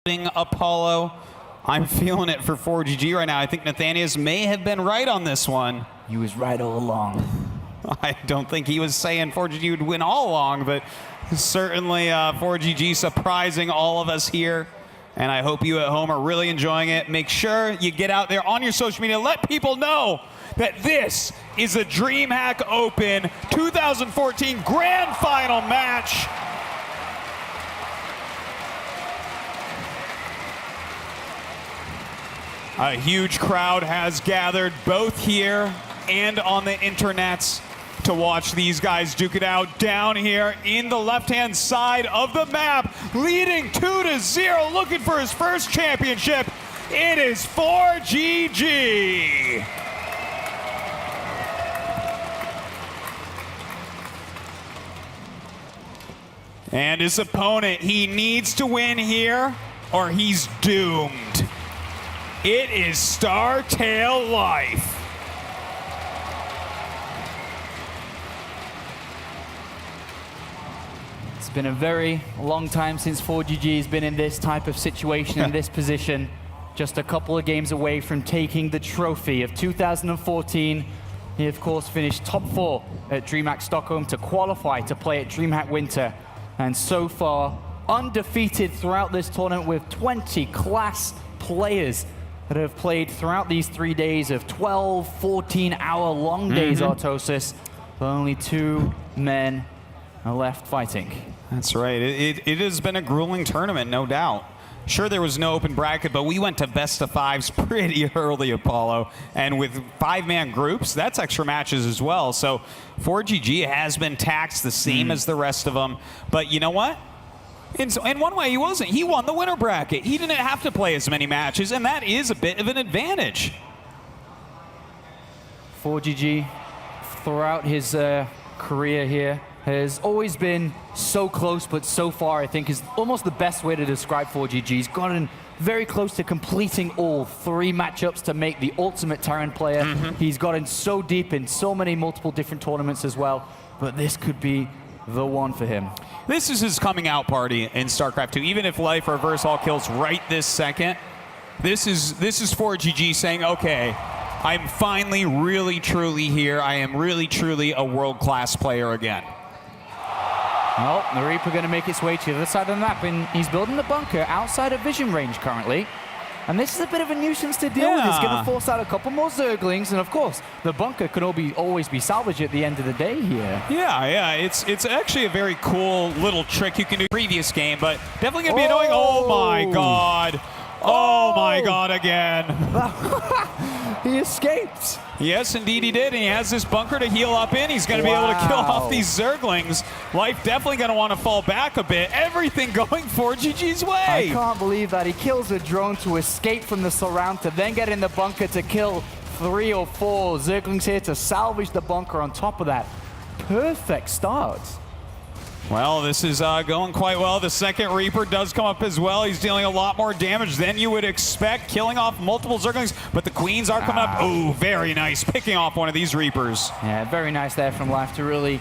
Apollo. I'm feeling it for ForGG right now. I think Nathanias may have been right on this one. He was right all along. I don't think he was saying ForGG would win all along, but certainly ForGG surprising all of us here. And I hope you at home are really enjoying it. Make sure you get out there on your social media. Let people know that this is a DreamHack Open 2014 Grand Final match. A huge crowd has gathered both here and on the internets to watch these guys duke it out down here in the left-hand side of the map, leading 2-0, looking for his first championship. It is ForGG. And his opponent, he needs to win here or he's doomed. It is Startail Life. It's been a very long time since ForGG has been in this type of situation, in this position. Just a couple of games away from taking the trophy of 2014. He, of course, finished top 4 at DreamHack Stockholm to qualify to play at DreamHack Winter. And so far, undefeated throughout this tournament with 20 class players that have played throughout these 3 days of 12, 14-hour long days, Artosis. But only 2 men are left fighting. That's right. It has been a grueling tournament, no doubt. Sure, there was no open bracket, but we went to best of 5s pretty early, Apollo. And with 5-man groups, that's extra matches as well. So ForGG has been taxed the same as the rest of them. But you know what? In one way, he wasn't. He won the winner bracket. He didn't have to play as many matches, and that is a bit of an advantage. ForGG, throughout his career here, has always been so close, but so far, I think, is almost the best way to describe ForGG. He's gotten very close to completing all 3 matchups to make the ultimate Terran player. He's gotten so deep in so many multiple different tournaments as well, but this could be the one for him. This is his coming out party in StarCraft 2. Even if life reverse all kills right this second, this is ForGG saying, okay, I'm finally really truly here. I am really truly a world-class player again. Well, the Reaper going to make its way to the other side of the map, and he's building the bunker outside of vision range currently. And this is a bit of a nuisance to deal with. It's going to force out a couple more Zerglings, and of course, the bunker can always be salvaged at the end of the day here. Yeah, it's actually a very cool little trick you can do previous game, but definitely going to be annoying. Oh my God. Oh my God again. He escaped. Yes, indeed he did, and he has this bunker to heal up in. He's going to be able to kill off these Zerglings. Life definitely going to want to fall back a bit. Everything going ForGG's way. I can't believe that. He kills a drone to escape from the surround, to then get in the bunker to kill 3 or 4 Zerglings here to salvage the bunker on top of that. Perfect start. Well, this is going quite well. The second Reaper does come up as well. He's dealing a lot more damage than you would expect, killing off multiple Zerglings, but the Queens are coming up. Oh, very nice, picking off one of these Reapers. Yeah, very nice there from Life to really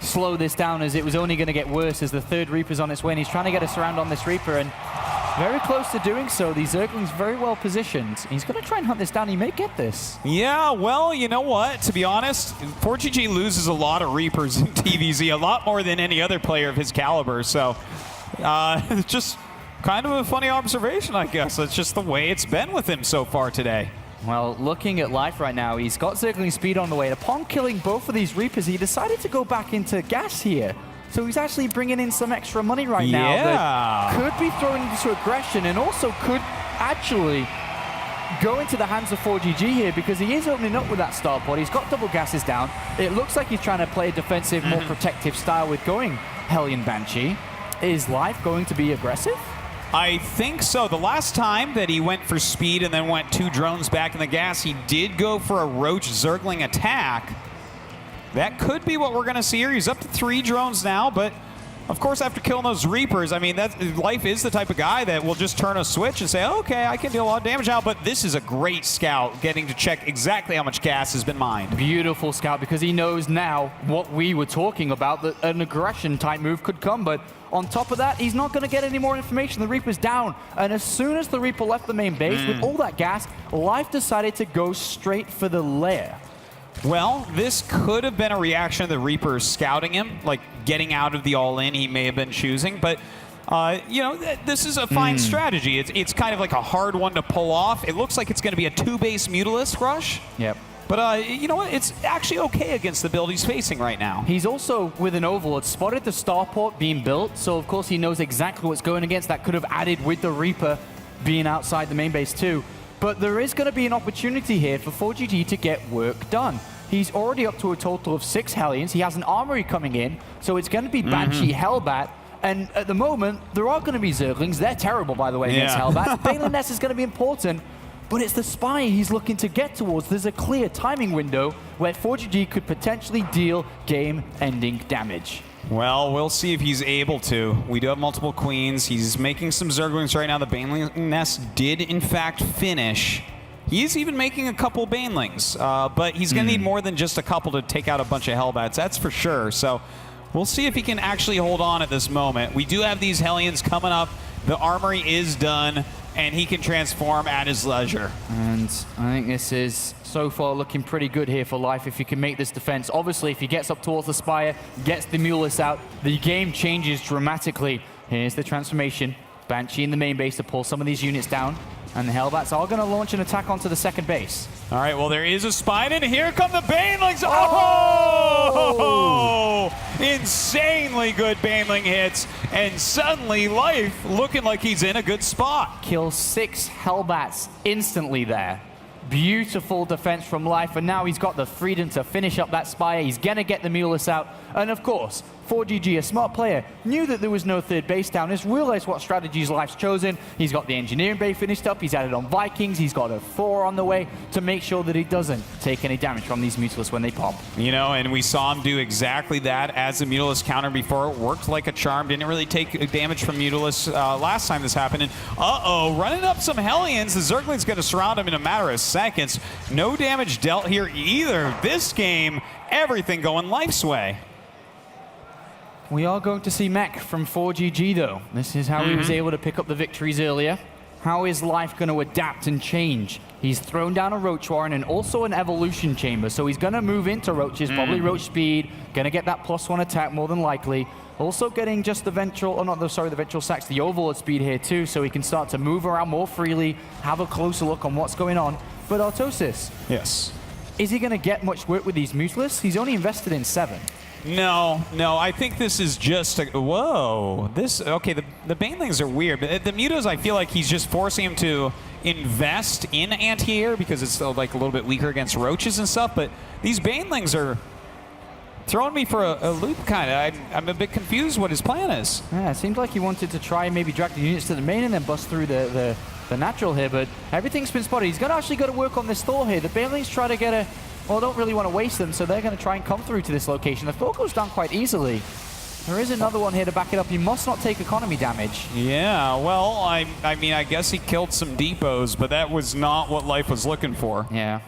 slow this down, as it was only going to get worse as the 3rd Reaper's on its way, and he's trying to get a surround on this Reaper, and very close to doing so. These Zerglings very well positioned. He's going to try and hunt this down. He may get this. Yeah, well, you know what? To be honest, ForGG loses a lot of Reapers in TVZ, a lot more than any other player of his caliber. So, just kind of a funny observation, I guess. It's just the way it's been with him so far today. Well, looking at Life right now, he's got Zergling speed on the way. Upon killing both of these Reapers, he decided to go back into gas here. So he's actually bringing in some extra money right now that could be thrown into aggression, and also could actually go into the hands of ForGG here, because he is opening up with that starport. He's got double gases down. It looks like he's trying to play a defensive, more protective style with going Hellion Banshee. Is Life going to be aggressive? I think so. The last time that he went for speed and then went 2 drones back in the gas, he did go for a Roach Zergling attack. That could be what we're going to see here. He's up to 3 drones now, but Of course, after killing those Reapers, I mean, Life is the type of guy that will just turn a switch and say, okay, I can deal a lot of damage now, but this is a great scout, getting to check exactly how much gas has been mined. Beautiful scout, because he knows now what we were talking about, that an aggression-type move could come, but on top of that, he's not going to get any more information. The Reaper's down, and as soon as the Reaper left the main base, with all that gas, Life decided to go straight for the lair. Well, this could have been a reaction to the Reaper scouting him, like getting out of the all-in he may have been choosing, but you know, this is a fine strategy. It's kind of like a hard one to pull off. It looks like it's going to be a 2-base Mutalisk rush. Yep. But you know what? It's actually okay against the build he's facing right now. He's also, with an Overlord, spotted the starport being built, so of course he knows exactly what's going against. That could have added with the Reaper being outside the main base too. But there is going to be an opportunity here for ForGG to get work done. He's already up to a total of 6 Hellions. He has an armory coming in, so it's going to be Banshee, Hellbat, and at the moment, there are going to be Zerglings. They're terrible, by the way, against Hellbat. Baneling Nest is going to be important, but it's the Spire he's looking to get towards. There's a clear timing window where ForGG could potentially deal game-ending damage. Well, we'll see if he's able to. We do have multiple Queens. He's making some Zerglings right now. The Baneling Nest did, in fact, finish. He's even making a couple Banelings, but he's going to need more than just a couple to take out a bunch of Hellbats, that's for sure. So we'll see if he can actually hold on at this moment. We do have these Hellions coming up. The armory is done, and he can transform at his leisure. And I think this is, so far, looking pretty good here for Life if he can make this defense. Obviously, if he gets up towards the Spire, gets the Mutalisk out, the game changes dramatically. Here's the transformation. Banshee in the main base to pull some of these units down. And the Hellbats are going to launch an attack onto the second base. All right, well, there is a Spine, and here come the Banelings. Oh! Insanely good Baneling hits, and suddenly Life looking like he's in a good spot. Kills 6 Hellbats instantly there. Beautiful defense from Life, and now he's got the freedom to finish up that Spire. He's going to get the Mutalisk out, and of course, ForGG, a smart player, knew that there was no third base down. He's realized what strategies Life's chosen. He's got the Engineering Bay finished up. He's added on Vikings. He's got a 4 on the way to make sure that he doesn't take any damage from these Mutalisks when they pop. You know, and we saw him do exactly that as a Mutalisk counter before. It worked like a charm. Didn't really take damage from Mutalisk last time this happened. And running up some Hellions. The Zergling's going to surround him in a matter of seconds. No damage dealt here either. This game, everything going Life's way. We are going to see mech from ForGG, though. This is how he was able to pick up the victories earlier. How is Life going to adapt and change? He's thrown down a Roach Warren and also an Evolution Chamber, so he's going to move into Roaches, probably Roach Speed, going to get that +1 attack more than likely. Also getting just the Ventral, the Ventral Sacs, the Overlord Speed here too, so he can start to move around more freely, have a closer look on what's going on. But Artosis, yes, is he going to get much work with these Mutalisks? He's only invested in 7. No, I think this is just a, whoa. Okay, the Banelings are weird, but the Mutos, I feel like he's just forcing him to invest in anti-air because it's like a little bit weaker against Roaches and stuff, but these Banelings are throwing me for a loop, kind of. I'm a bit confused what his plan is. Yeah, it seemed like he wanted to try and maybe drag the units to the main and then bust through the natural here, but everything's been spotted. He's going to actually go to work on this Thor here. The Banelings try to get a, well, don't really want to waste them, so they're going to try and come through to this location. The Thor goes down quite easily. There is another one here to back it up. He must not take economy damage. Yeah, well, I mean, I guess he killed some depots, but that was not what Life was looking for. Yeah.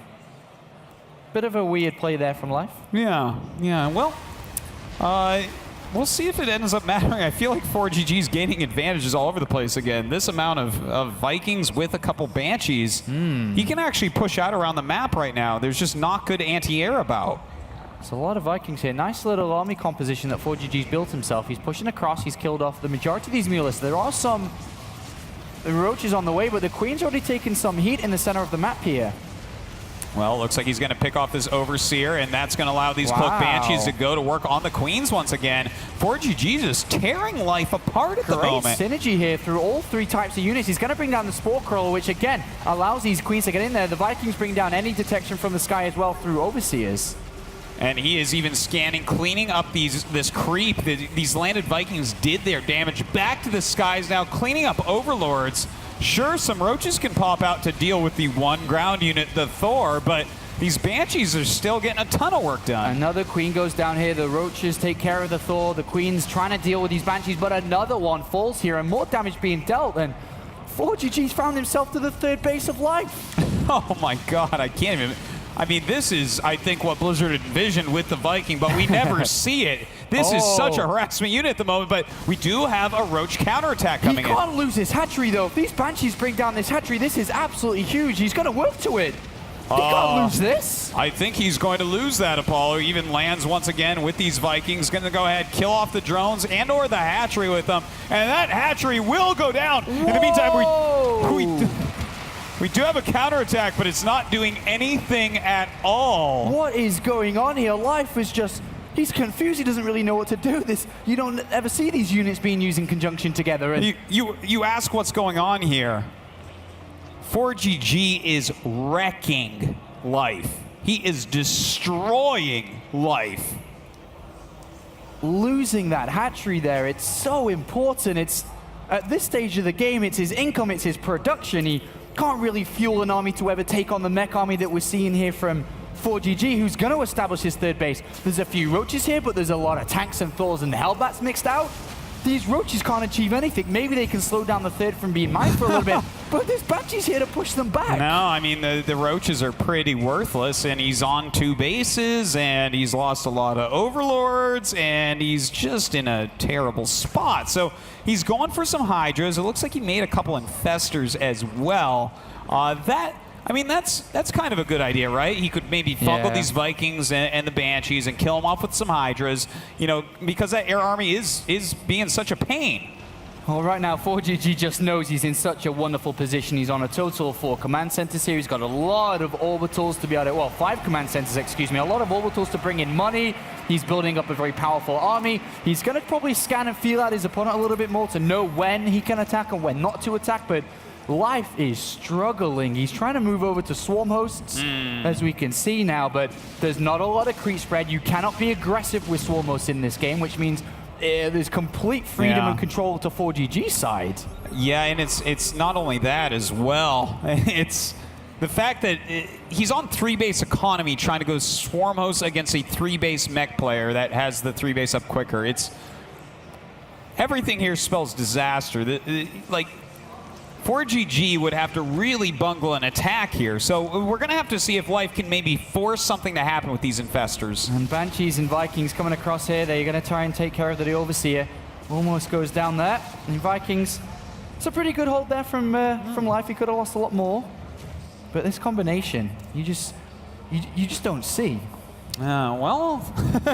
Bit of a weird play there from Life. Yeah, well, we'll see if it ends up mattering. I feel like ForGG's gaining advantages all over the place again. This amount of Vikings with a couple Banshees, he can actually push out around the map right now. There's just not good anti-air about. There's a lot of Vikings here. Nice little army composition that ForGG's built himself. He's pushing across. He's killed off the majority of these Mutalisks. There are some Roaches on the way, but the Queen's already taken some heat in the center of the map here. Well, looks like he's going to pick off this Overseer, and that's going to allow these Cloak Banshees to go to work on the Queens once again. ForGG just tearing Life apart at the moment. Great synergy here through all 3 types of units. He's going to bring down the Spore Crawler, which again allows these Queens to get in there. The Vikings bring down any detection from the sky as well through Overseers. And he is even scanning, cleaning up this creep. These landed Vikings did their damage back to the skies now, cleaning up Overlords. Sure, some Roaches can pop out to deal with the 1 ground unit, the Thor, but these Banshees are still getting a ton of work done. Another Queen goes down here. The Roaches take care of the Thor. The Queen's trying to deal with these Banshees, but another one falls here and more damage being dealt. And ForGG's found himself to the third base of life. Oh my God, I can't even. I mean, this is, I think, what Blizzard envisioned with the Viking, but we never see it. This is such a harassment unit at the moment, but we do have a Roach counterattack coming in. He can't lose this hatchery, though. If these Banshees bring down this hatchery, this is absolutely huge. He's going to work to it. He can't lose this. I think he's going to lose that, Apollo. Even lands once again with these Vikings. Going to go ahead, kill off the drones and or the hatchery with them. And that hatchery will go down. Whoa. In the meantime, we do have a counterattack, but it's not doing anything at all. What is going on here? Life is just... He's confused. He doesn't really know what to do. You don't ever see these units being used in conjunction together. And you ask what's going on here. ForGG is wrecking Life. He is destroying Life. Losing that hatchery there, it's so important. It's at this stage of the game, it's his income, it's his production. He can't really fuel an army to ever take on the mech army that we're seeing here from ForGG, who's going to establish his third base. There's a few Roaches here, but there's a lot of tanks and Thors and Hellbats mixed out. These Roaches can't achieve anything. Maybe they can slow down the third from being mined for a little bit, but this Banshee's here to push them back. No, I mean, the Roaches are pretty worthless, and he's on 2 bases, and he's lost a lot of Overlords, and he's just in a terrible spot. So he's going for some Hydras. It looks like he made a couple Infestors as well. I mean, that's kind of a good idea, right? He could maybe fungal these Vikings and the Banshees and kill them off with some Hydras, you know, because that air army is being such a pain. Well, right now, ForGG just knows he's in such a wonderful position. He's on a total of 4 command centers here. He's got a lot of orbitals to be able to, well, 5 command centers, excuse me, a lot of orbitals to bring in money. He's building up a very powerful army. He's going to probably scan and feel out his opponent a little bit more to know when he can attack and when not to attack, but Life is struggling. He's trying to move over to swarm hosts, as we can see now, but there's not a lot of creep spread. You cannot be aggressive with swarm hosts in this game, which means there's complete freedom and control to ForGG's side. Yeah, and it's not only that as well. It's the fact that he's on 3-base economy trying to go swarm hosts against a 3-base mech player that has the 3-base up quicker. It's everything here spells disaster. Like, ForGG would have to really bungle an attack here. So we're going to have to see if Life can maybe force something to happen with these Infestors. And Banshees and Vikings coming across here. They're going to try and take care of the Overseer. Almost goes down there. And Vikings, it's a pretty good hold there from Life. He could have lost a lot more. But this combination, you just don't see. Well,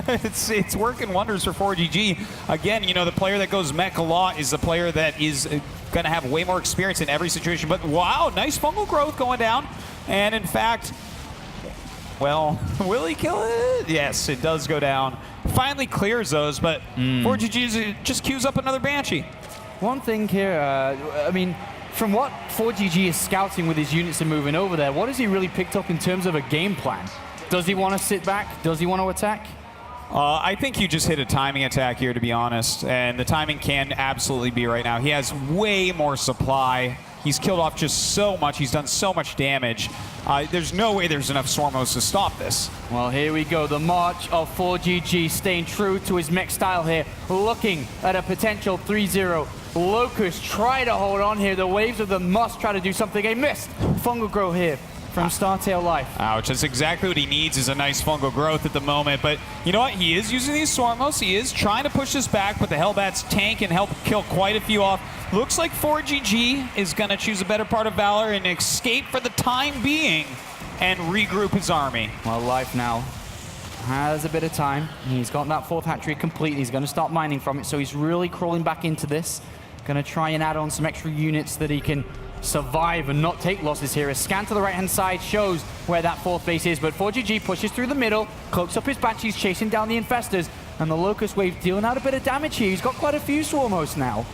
it's working wonders for ForGG. Again, you know, the player that goes mech a lot is the player that is going to have way more experience in every situation. But wow, nice fungal growth going down. And in fact, well, will he kill it? Yes, it does go down. Finally clears those, but ForGG just queues up another Banshee. One thing here, I mean, from what ForGG is scouting with his units and moving over there, what has he really picked up in terms of a game plan? Does he want to sit back? Does he want to attack? I think you just hit a timing attack here, to be honest, and the timing can absolutely be right now. He has way more supply. He's killed off just so much. He's done so much damage. There's no way there's enough Swarmos to stop this. Well, here we go. The march of ForGG staying true to his mech style here, looking at a potential 3-0. Locust try to hold on here. The waves of the must try to do something. A missed fungal grow here from Startail Life. Ouch, that's exactly what he needs, is a nice fungal growth at the moment. But you know what? He is using these Swarmos. He is trying to push this back, but the Hellbats tank and help kill quite a few off. Looks like ForGG is going to choose a better part of Valor and escape for the time being and regroup his army. Well, Life now has a bit of time. He's got that 4th hatchery complete. He's going to start mining from it, so he's really crawling back into this. Going to try and add on some extra units that he can survive and not take losses here. A scan to the right-hand side shows where that 4th base is, but ForGG pushes through the middle, cloaks up his Banshees, chasing down the Infestors, and the Locust Wave dealing out a bit of damage here. He's got quite a few Swarmos now.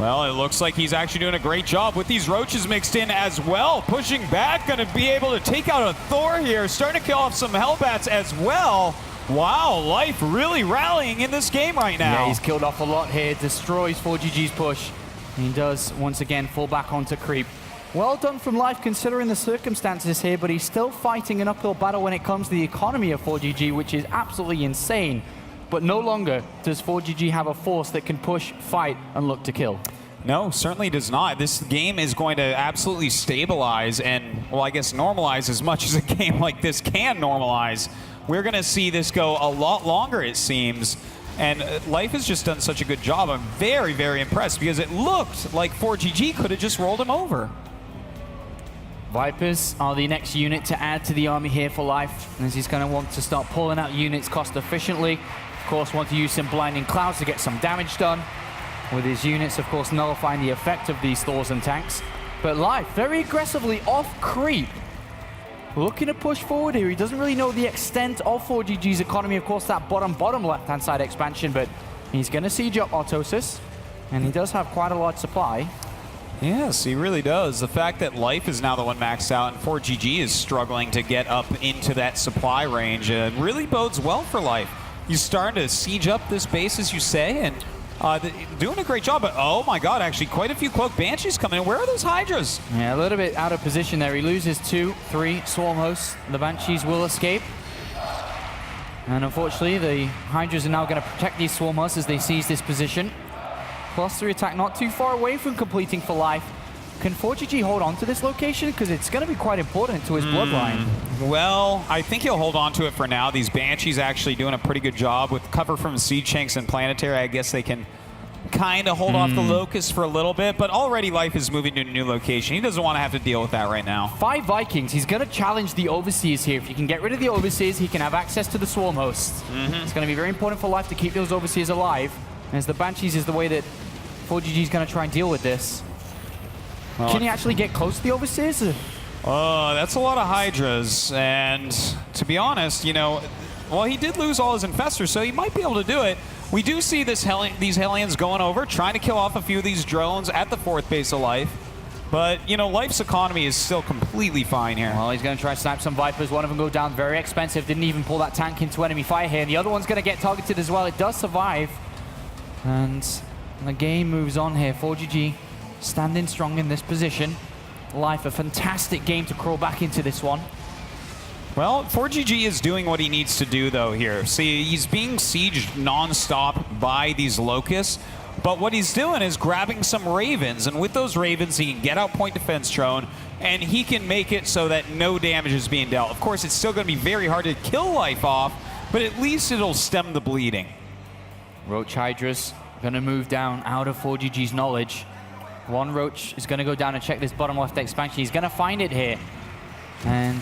Well, it looks like he's actually doing a great job with these Roaches mixed in as well. Pushing back, going to be able to take out a Thor here, starting to kill off some Hellbats as well. Wow, Life really rallying in this game right now. Yeah, he's killed off a lot here, destroys ForGG's push. He does, once again, fall back onto creep. Well done from Life considering the circumstances here, but he's still fighting an uphill battle when it comes to the economy of ForGG, which is absolutely insane. But no longer does ForGG have a force that can push, fight, and look to kill. No, certainly does not. This game is going to absolutely stabilize and, well, I guess normalize as much as a game like this can normalize. We're going to see this go a lot longer, it seems. And Life has just done such a good job. I'm very, very impressed because it looked like ForGG could have just rolled him over. Vipers are the next unit to add to the army here for Life, as he's going to want to start pulling out units cost efficiently. Of course, want to use some blinding clouds to get some damage done. With his units, of course, nullifying the effect of these Thors and tanks. But Life, very aggressively off creep. Looking to push forward here. He doesn't really know the extent of ForGG's economy. Of course, that bottom left-hand side expansion, but he's going to siege up Autosis, and he does have quite a large supply. Yes, he really does. The fact that Life is now the one maxed out and ForGG is struggling to get up into that supply range really bodes well for Life. He's starting to siege up this base, as you say, and doing a great job. But oh my god, actually quite a few Cloak Banshees coming in. Where are those Hydras? Yeah, a little bit out of position there. He loses 2, 3 Swarm Hosts. The Banshees will escape. And unfortunately, the Hydras are now going to protect these Swarm Hosts as they seize this position. +3 attack not too far away from completing for Life. Can ForGG hold on to this location? Because it's going to be quite important to his bloodline. Well, I think he'll hold on to it for now. These Banshees actually doing a pretty good job with cover from Siege Tanks and Planetary. I guess they can kind of hold off the Locust for a little bit, but already Life is moving to a new location. He doesn't want to have to deal with that right now. 5 Vikings. He's going to challenge the Overseers here. If you can get rid of the Overseers, he can have access to the Swarm Hosts. It's going to be very important for Life to keep those Overseers alive, as the Banshees is the way that ForGG is going to try and deal with this. Well, can he actually get close to the Overseers? Oh, that's a lot of Hydras, and to be honest, you know, well, he did lose all his Infestors, so he might be able to do it. We do see these Hellions going over, trying to kill off a few of these drones at the 4th base of Life. But, you know, Life's economy is still completely fine here. Well, he's going to try to snipe some Vipers. One of them go down, very expensive. Didn't even pull that tank into enemy fire here. And the other one's going to get targeted as well. It does survive. And the game moves on here. ForGG standing strong in this position. Life, a fantastic game to crawl back into this one. Well, ForGG is doing what he needs to do, though, here. See, he's being sieged non-stop by these Locusts, but what he's doing is grabbing some Ravens, and with those Ravens, he can get out point defense drone, and he can make it so that no damage is being dealt. Of course, it's still going to be very hard to kill Life off, but at least it'll stem the bleeding. Roach Hydras going to move down out of ForGG's knowledge. One Roach is going to go down and check this bottom left expansion. He's going to find it here. And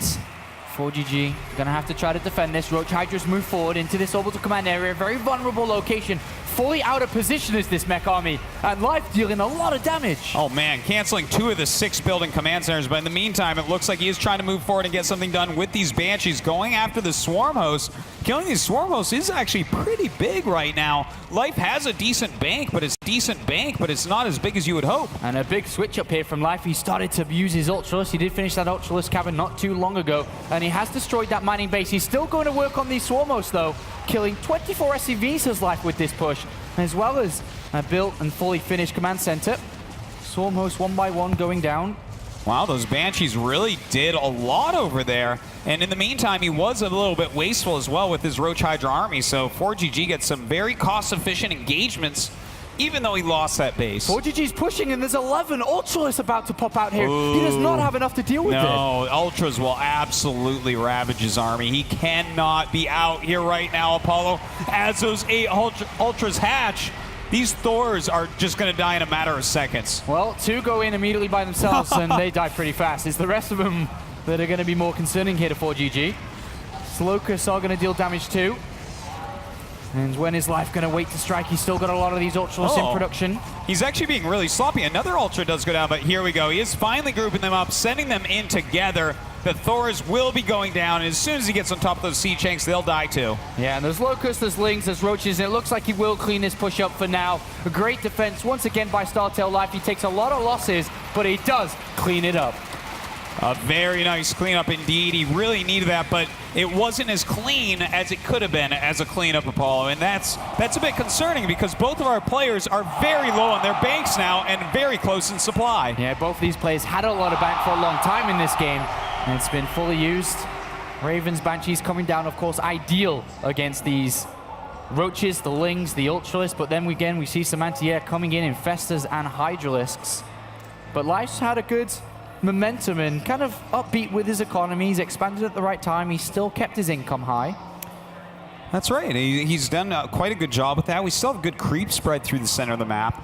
ForGG going to have to try to defend this. Roach Hydras move forward into this orbital command area. Very vulnerable location. Fully out of position is this mech army. And Life dealing a lot of damage. Oh man, canceling 2 of the 6 building command centers. But in the meantime, it looks like he is trying to move forward and get something done with these Banshees. Going after the Swarm Hosts. Killing these Swarm Hosts is actually pretty big right now. Life has a decent bank, but it's not as big as you would hope. And a big switch up here from Life. He started to use his Ultralisk. He did finish that Ultralisk cabin not too long ago. And he has destroyed that mining base. He's still going to work on these Swarm Hosts, though. Killing 24 SCVs as Life with this push, as well as a built and fully finished command center. Swarm Hosts one by one going down. Wow, those Banshees really did a lot over there. And in the meantime, he was a little bit wasteful as well with his Roach Hydra army. So ForGG gets some very cost-efficient engagements, even though he lost that base. ForGG's pushing, and there's 11 Ultralists about to pop out here. Ooh. He does not have enough to deal with it. No, Ultras will absolutely ravage his army. He cannot be out here right now, Apollo. As those 8 Ultras hatch, these Thors are just going to die in a matter of seconds. Well, 2 go in immediately by themselves, and they die pretty fast. It's the rest of them that are going to be more concerning here to ForGG. Locusts are going to deal damage too. And when is Life going to wait to strike? He's still got a lot of these Ultras in production. He's actually being really sloppy. Another Ultra does go down, but here we go. He is finally grouping them up, sending them in together. The Thors will be going down, and as soon as he gets on top of those Siege Tanks, they'll die too. Yeah, and there's Locusts, there's Lings, there's Roaches, and it looks like he will clean this push up for now. A great defense once again by StarTale Life. He takes a lot of losses, but he does clean it up. A very nice cleanup indeed. He really needed that, but it wasn't as clean as it could have been as a cleanup, Apollo. And that's a bit concerning because both of our players are very low on their banks now and very close in supply. Yeah, both of these players had a lot of bank for a long time in this game, and it's been fully used. Ravens, Banshees coming down, of course, ideal against these Roaches, the Lings, the Ultralisks, but then again, we see some anti-air coming in Infestors and Hydralisks. But Life's had a good momentum and kind of upbeat with his economy. He's expanded at the right time. He's still kept his income high. That's right. He's done quite a good job with that. We still have good creep spread through the center of the map.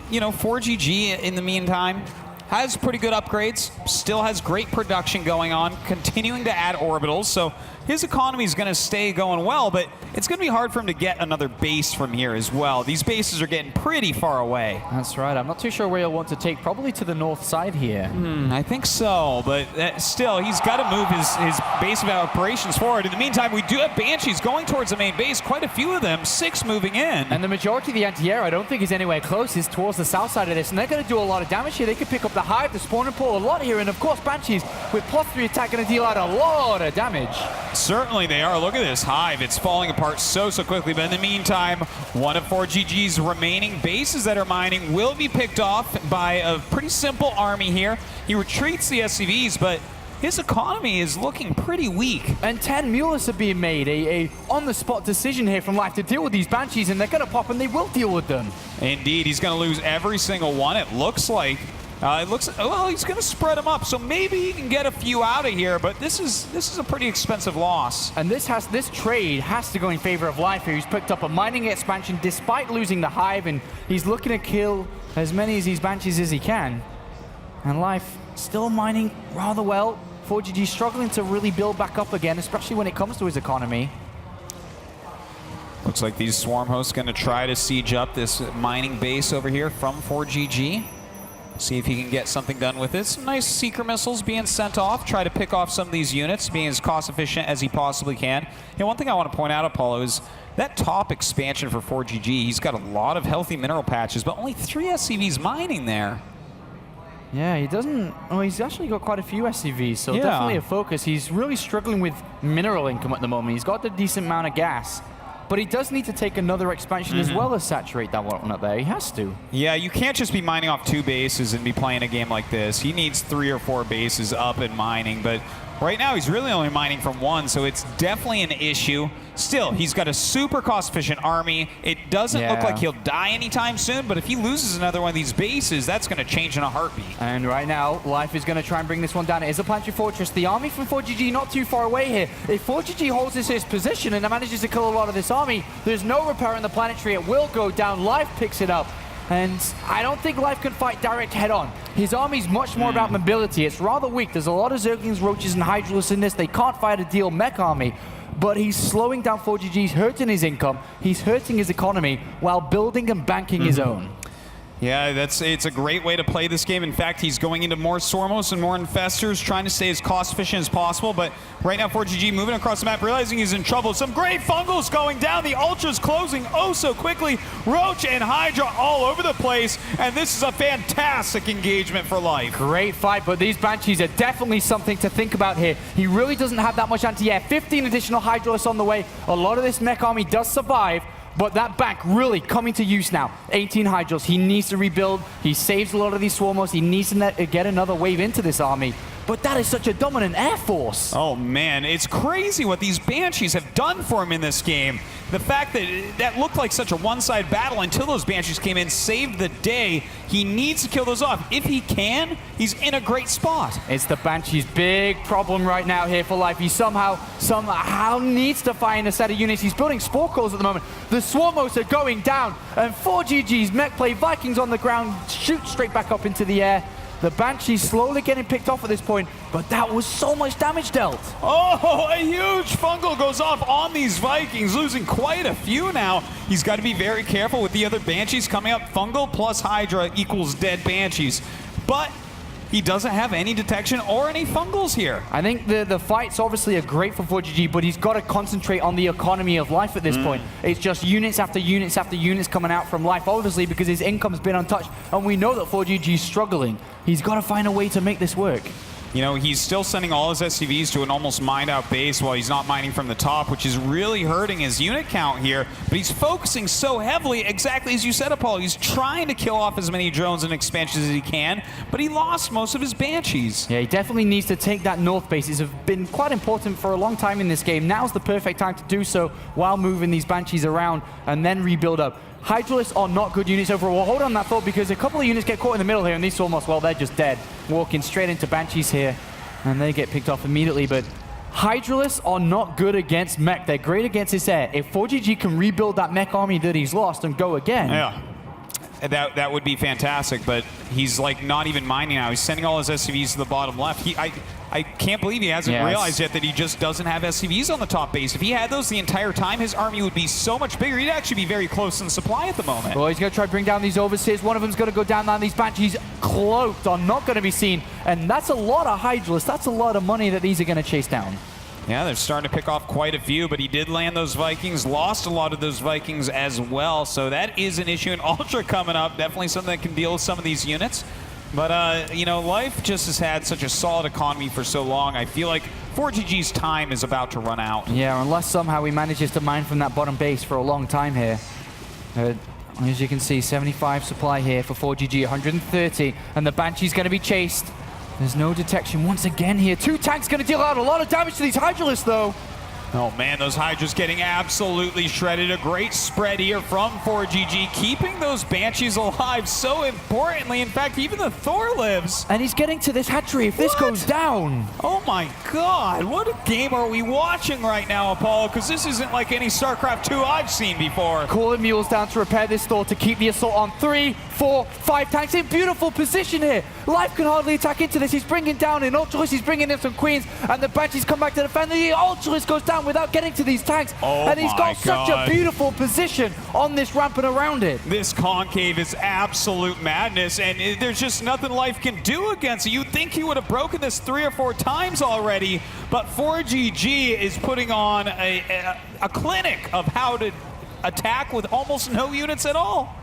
You know, ForGG in the meantime has pretty good upgrades, still has great production going on, continuing to add orbitals, so his economy is going to stay going well, but it's going to be hard for him to get another base from here as well. These bases are getting pretty far away. That's right. I'm not too sure where he'll want to take, probably to the north side here. I think so, but still, he's got to move his base of operations forward. In the meantime, we do have Banshees going towards the main base, quite a few of them, 6 moving in. And the majority of the anti-air, I don't think is anywhere close, is towards the south side of this, and they're going to do a lot of damage here. They could pick up the Hive, the spawning pool, a lot here, and of course, Banshees with +3 attack going to deal out a lot of damage. Certainly they are. Look at this Hive. It's falling apart so quickly. But in the meantime, one of ForGG's remaining bases that are mining will be picked off by a pretty simple army here. He retreats the SCVs, but his economy is looking pretty weak. And 10 mules are being made. A on-the-spot decision here from Life to deal with these Banshees, and they're going to pop and they will deal with them. Indeed. He's going to lose every single one, it looks like. Well, he's going to spread them up, so maybe he can get a few out of here, but this is a pretty expensive loss. And this trade has to go in favor of Life here. He's picked up a mining expansion despite losing the Hive, and he's looking to kill as many of these Banshees as he can. And Life still mining rather well. ForGG struggling to really build back up again, especially when it comes to his economy. Looks like these swarm hosts going to try to siege up this mining base over here from ForGG. See if he can get something done with it. Some nice Seeker missiles being sent off. Try to pick off some of these units, being as cost efficient as he possibly can. And one thing I want to point out, Apollo, is that top expansion for ForGG. He's got a lot of healthy mineral patches, but only 3 SCVs mining there. Yeah, he doesn't... Oh, he's actually got quite a few SCVs, so yeah, definitely a focus. He's really struggling with mineral income at the moment. He's got a decent amount of gas. But he does need to take another expansion as well as saturate that one up there. He has to. Yeah, you can't just be mining off 2 bases and be playing a game like this. He needs 3 or 4 bases up and mining, but right now he's really only mining from 1, so it's definitely an issue. Still, he's got a super cost-efficient army. It doesn't look like he'll die anytime soon, but if he loses another one of these bases, that's going to change in a heartbeat. And right now, Life is going to try and bring this one down. It is a planetary fortress. The army from ForGG not too far away here. If ForGG holds his position and manages to kill a lot of this army, there's no repair in the planetary. It will go down. Life picks it up. And I don't think Life can fight direct head-on. His army's much more about mobility. It's rather weak. There's a lot of Zerglings, Roaches, and Hydralisks in this. They can't fight a deal mech army. But he's slowing down ForGG. He's hurting his income. He's hurting his economy while building and banking his own. Yeah, it's a great way to play this game. In fact, he's going into more Swarmos and more Infestors, trying to stay as cost-efficient as possible. But right now, ForGG moving across the map, realizing he's in trouble. Some great Fungals going down. The Ultras closing oh so quickly. Roach and Hydra all over the place. And this is a fantastic engagement for Life. Great fight, but these Banshees are definitely something to think about here. He really doesn't have that much anti-air. 15 additional Hydralisks on the way. A lot of this mech army does survive. But that bank really coming to use now. 18 Hydros. He needs to rebuild. He saves a lot of these Swarmos. He needs to get another wave into this army. But that is such a dominant air force. Oh, man. It's crazy what these Banshees have done for him in this game. The fact that that looked like such a one-side battle until those Banshees came in, saved the day. He needs to kill those off. If he can, he's in a great spot. It's the Banshees' big problem right now here for Life. He somehow needs to find a set of units. He's building Spore Cores at the moment. The Swarmos are going down. And ForGG's mech play, Vikings on the ground, shoot straight back up into the air. The Banshee's slowly getting picked off at this point, but that was so much damage dealt. Oh, a huge fungal goes off on these Vikings, losing quite a few now. He's got to be very careful with the other Banshees coming up. Fungal plus Hydra equals dead Banshees. But he doesn't have any detection or any Fungals here. I think the fights obviously are great for ForGG, but he's got to concentrate on the economy of Life at this point. It's just units after units after units coming out from Life, obviously, because his income's been untouched. And we know that ForGG is struggling. He's got to find a way to make this work. You know, he's still sending all his SCVs to an almost mined-out base while he's not mining from the top, which is really hurting his unit count here. But he's focusing so heavily, exactly as you said, Apollo. He's trying to kill off as many drones and expansions as he can, but he lost most of his Banshees. Yeah, he definitely needs to take that north base. It's been quite important for a long time in this game. Now's the perfect time to do so while moving these Banshees around and then rebuild up. Hydralisks are not good units overall. Hold on that thought, because a couple of units get caught in the middle here, and these almost, well, they're just dead. Walking straight into Banshees here, and they get picked off immediately. But Hydralisks are not good against mech. They're great against his air. If ForGG can rebuild that mech army that he's lost and go again. Yeah. That would be fantastic, but he's like not even mining now. He's sending all his SCVs to the bottom left. I can't believe he hasn't realized yet that he just doesn't have SCVs on the top base. If he had those the entire time, his army would be so much bigger. He'd actually be very close in supply at the moment. Well, he's going to try to bring down these overseers. One of them's going to go down on these Banshees. Cloaked, are not going to be seen. And that's a lot of Hydralisks. That's a lot of money that these are going to chase down. Yeah, they're starting to pick off quite a few, but he did land those Vikings, lost a lot of those Vikings as well. So that is an issue. And Ultra coming up, definitely something that can deal with some of these units. But, you know, Life just has had such a solid economy for so long. I feel like ForGG's time is about to run out. Yeah, unless somehow he manages to mine from that bottom base for a long time here. As you can see, 75 supply here for ForGG, 130. And the Banshee's going to be chased. There's no detection once again here. 2 tanks going to deal out a lot of damage to these Hydralisks, though. Oh man, those Hydras getting absolutely shredded. A great spread here from ForGG, keeping those Banshees alive so importantly. In fact, even the Thor lives. And he's getting to this hatchery if this goes down. Oh my god, what a game are we watching right now, Apollo? Because this isn't like any StarCraft 2 I've seen before. Calling mules down to repair this Thor to keep the assault on 3, 4, 5 tanks in beautiful position here. Life can hardly attack into this. He's bringing down an Ultralist, he's bringing in some Queens, and the Banshees come back to defend. The Ultralist goes down without getting to these tanks, and he's got such a beautiful position on this ramp and around it. This concave is absolute madness, and there's just nothing Life can do against it. You'd think he would have broken this 3 or 4 times already, but ForGG is putting on a clinic of how to attack with almost no units at all.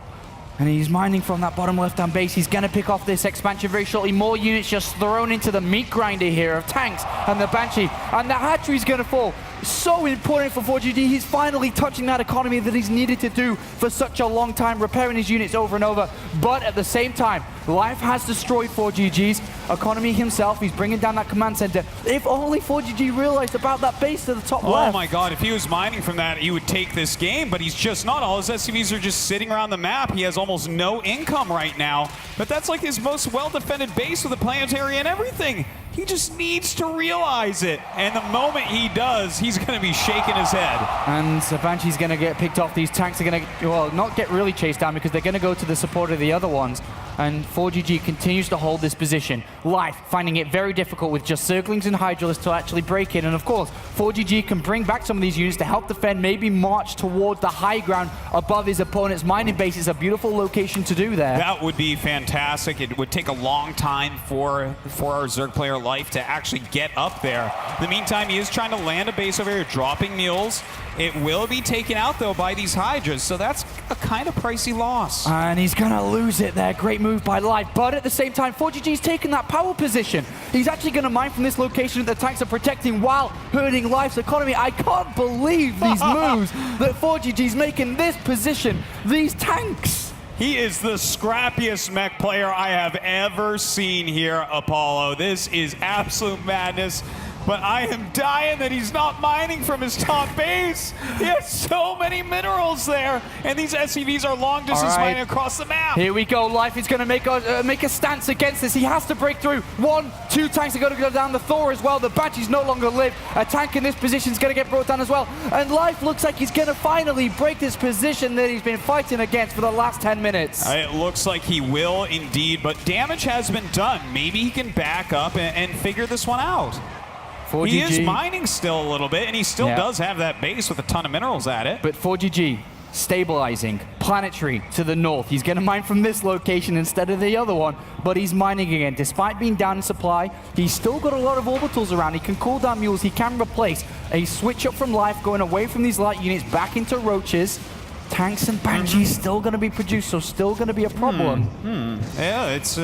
And he's mining from that bottom left-hand base. He's going to pick off this expansion very shortly. More units just thrown into the meat grinder here of tanks and the Banshee. And the hatchery's going to fall. So important for ForGG. He's finally touching that economy that he's needed to do for such a long time, repairing his units over and over. But at the same time, Life has destroyed ForGG's economy himself. He's bringing down that command center. If only ForGG realized about that base to the top left. Oh my god, if he was mining from that, he would take this game, but he's just not. All his SCVs are just sitting around the map. He has almost no income right now, but that's like his most well-defended base with a planetary and everything. He just needs to realize it, and the moment he does, he's going to be shaking his head. And the Banshee's going to get picked off. These tanks are going to, well, not get really chased down because they're going to go to the support of the other ones. And ForGG continues to hold this position. Life finding it very difficult with just Zerglings and Hydralisks to actually break in. And of course, ForGG can bring back some of these units to help defend, maybe march towards the high ground above his opponent's mining base. It's a beautiful location to do there. That would be fantastic. It would take a long time for our Zerg player Life to actually get up there. In the meantime, he is trying to land a base over here, dropping mules. It will be taken out, though, by these Hydras, so that's a kind of pricey loss. And he's going to lose it there. Great move by Life, but at the same time, ForGG's taken that power position. He's actually going to mine from this location that the tanks are protecting while hurting Life's economy. I can't believe these moves that ForGG's making this position, these tanks. He is the scrappiest mech player I have ever seen here, Apollo. This is absolute madness. But I am dying that he's not mining from his top base. He has so many minerals there, and these SCVs are long distance mining across the map. Here we go. Life is going to make a stance against this. He has to break through. 1, 2 tanks are going to go down. The Thor as well. The Banshees no longer live. A tank in this position is going to get brought down as well. And Life looks like he's going to finally break this position that he's been fighting against for the last 10 minutes. It looks like he will indeed, but damage has been done. Maybe he can back up and figure this one out. ForGG. He is mining still a little bit, and he still does have that base with a ton of minerals at it. But ForGG stabilizing, planetary to the north. He's going to mine from this location instead of the other one, but he's mining again. Despite being down in supply, he's still got a lot of orbitals around. He can cool down mules. He can replace a switch up from Life, going away from these light units back into roaches. Tanks and Banshees still going to be produced, so still going to be a problem. Yeah, it's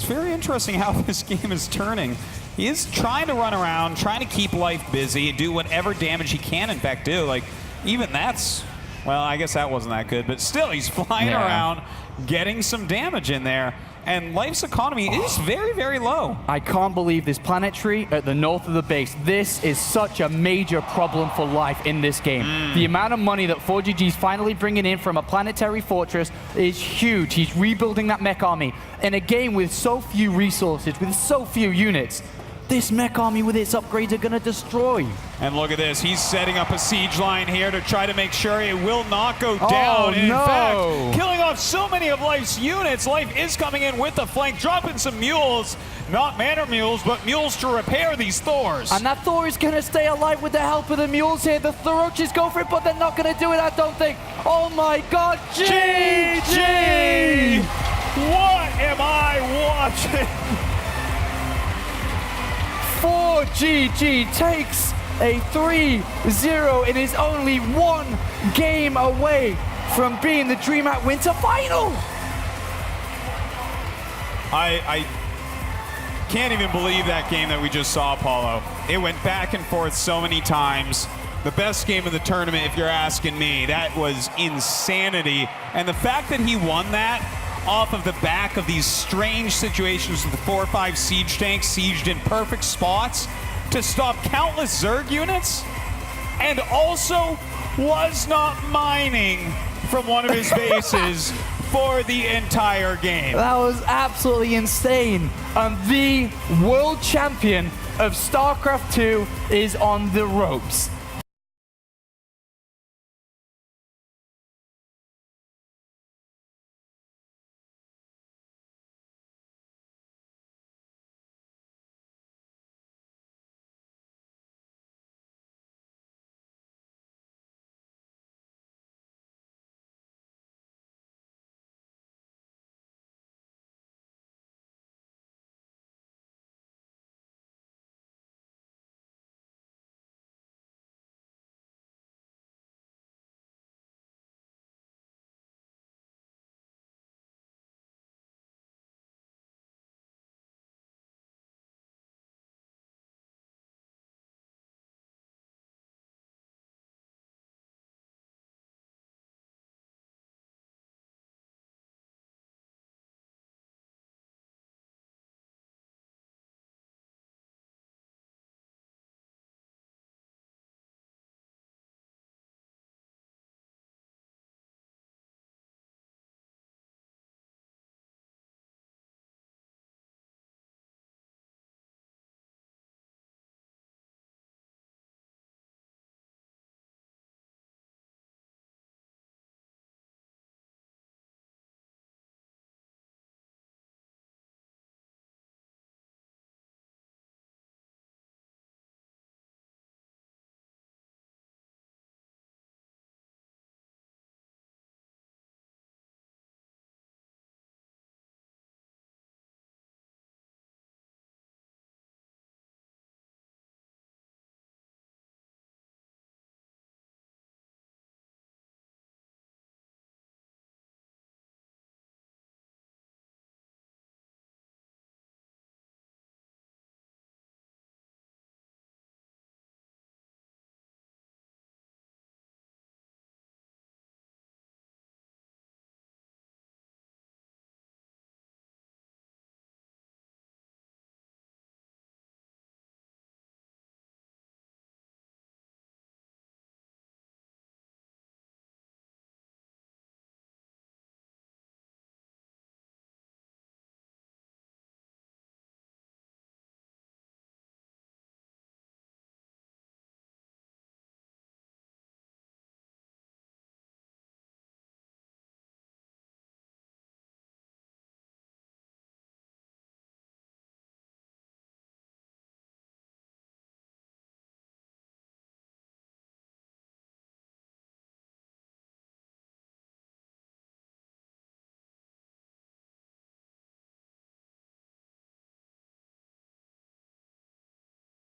It's very interesting how this game is turning. He is trying to run around, trying to keep life busy, do whatever damage he can, in fact, do. Like, even that's, well, I guess that wasn't that good, but still, he's flying around, getting some damage in there. And life's economy is very, very low. I can't believe this planetary at the north of the base. This is such a major problem for life in this game. The amount of money that ForGG is finally bringing in from a planetary fortress is huge. He's rebuilding that mech army. In a game with so few resources, with so few units, this mech army with its upgrades are going to destroy. And look at this. He's setting up a siege line here to try to make sure it will not go down. And in fact, killing off so many of Life's units. Life is coming in with the flank, dropping some mules. Not Manor mules, but mules to repair these Thors. And that Thor is going to stay alive with the help of the mules here. The Thoroches go for it, but they're not going to do it, I don't think. Oh my god, GG! What am I watching? ForGG takes a 3-0 and is only one game away from being the DreamHack Winter Final. I can't even believe that game that we just saw, Paulo. It went back and forth so many times. The best game of the tournament, if you're asking me. That was insanity. And the fact that he won that off of the back of these strange situations with the 4 or 5 siege tanks sieged in perfect spots to stop countless Zerg units, and also was not mining from one of his bases for the entire game. That was absolutely insane. And the world champion of StarCraft 2 is on the ropes.